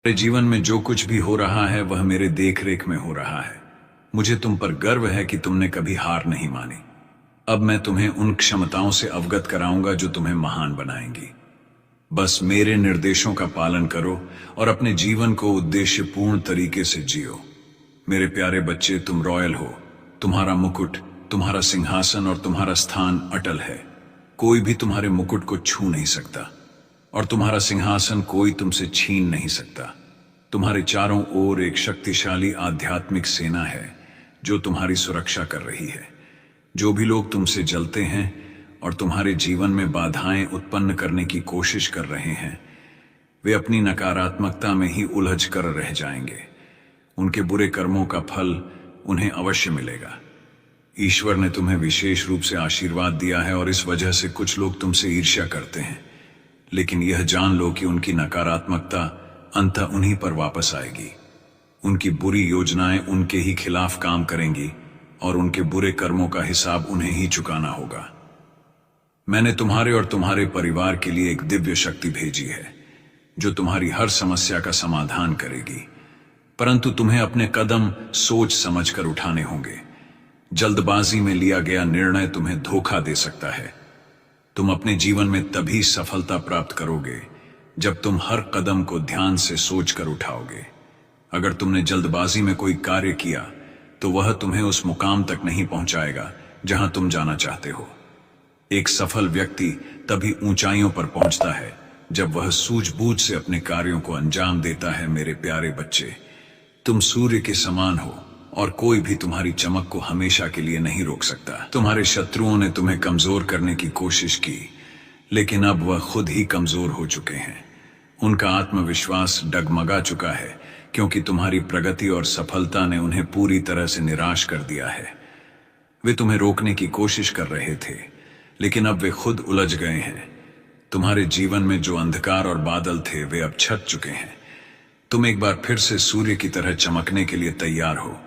मेरे जीवन में जो कुछ भी हो रहा है वह मेरे देख रेख में हो रहा है। मुझे तुम पर गर्व है कि तुमने कभी हार नहीं मानी। अब मैं तुम्हें उन क्षमताओं से अवगत कराऊंगा जो तुम्हें महान बनाएंगी। बस मेरे निर्देशों का पालन करो और अपने जीवन को उद्देश्यपूर्ण तरीके से जियो। मेरे प्यारे बच्चे, तुम रॉयल हो। तुम्हारा मुकुट, तुम्हारा सिंहासन और तुम्हारा स्थान अटल है। कोई भी तुम्हारे मुकुट को छू नहीं सकता और तुम्हारा सिंहासन कोई तुमसे छीन नहीं सकता। तुम्हारे चारों ओर एक शक्तिशाली आध्यात्मिक सेना है जो तुम्हारी सुरक्षा कर रही है। जो भी लोग तुमसे जलते हैं और तुम्हारे जीवन में बाधाएं उत्पन्न करने की कोशिश कर रहे हैं, वे अपनी नकारात्मकता में ही उलझ कर रह जाएंगे। उनके बुरे कर्मों का फल उन्हें अवश्य मिलेगा। ईश्वर ने तुम्हें विशेष रूप से आशीर्वाद दिया है और इस वजह से कुछ लोग तुमसे ईर्ष्या करते हैं, लेकिन यह जान लो कि उनकी नकारात्मकता अंततः उन्हीं पर वापस आएगी। उनकी बुरी योजनाएं उनके ही खिलाफ काम करेंगी और उनके बुरे कर्मों का हिसाब उन्हें ही चुकाना होगा। मैंने तुम्हारे और तुम्हारे परिवार के लिए एक दिव्य शक्ति भेजी है जो तुम्हारी हर समस्या का समाधान करेगी, परंतु तुम्हें अपने कदम सोच समझकर उठाने होंगे। जल्दबाजी में लिया गया निर्णय तुम्हें धोखा दे सकता है। तुम अपने जीवन में तभी सफलता प्राप्त करोगे जब तुम हर कदम को ध्यान से सोचकर उठाओगे। अगर तुमने जल्दबाजी में कोई कार्य किया तो वह तुम्हें उस मुकाम तक नहीं पहुंचाएगा जहां तुम जाना चाहते हो। एक सफल व्यक्ति तभी ऊंचाइयों पर पहुंचता है जब वह सूझबूझ से अपने कार्यों को अंजाम देता है। मेरे प्यारे बच्चे, तुम सूर्य के समान हो और कोई भी तुम्हारी चमक को हमेशा के लिए नहीं रोक सकता। तुम्हारे शत्रुओं ने तुम्हें कमजोर करने की कोशिश की, लेकिन अब वह खुद ही कमजोर हो चुके हैं। उनका आत्मविश्वास डगमगा चुका है क्योंकि तुम्हारी प्रगति और सफलता ने उन्हें पूरी तरह से निराश कर दिया है। वे तुम्हें रोकने की कोशिश कर रहे थे, लेकिन अब वे खुद उलझ गए हैं। तुम्हारे जीवन में जो अंधकार और बादल थे वे अब छट चुके हैं। तुम एक बार फिर से सूर्य की तरह चमकने के लिए तैयार हो।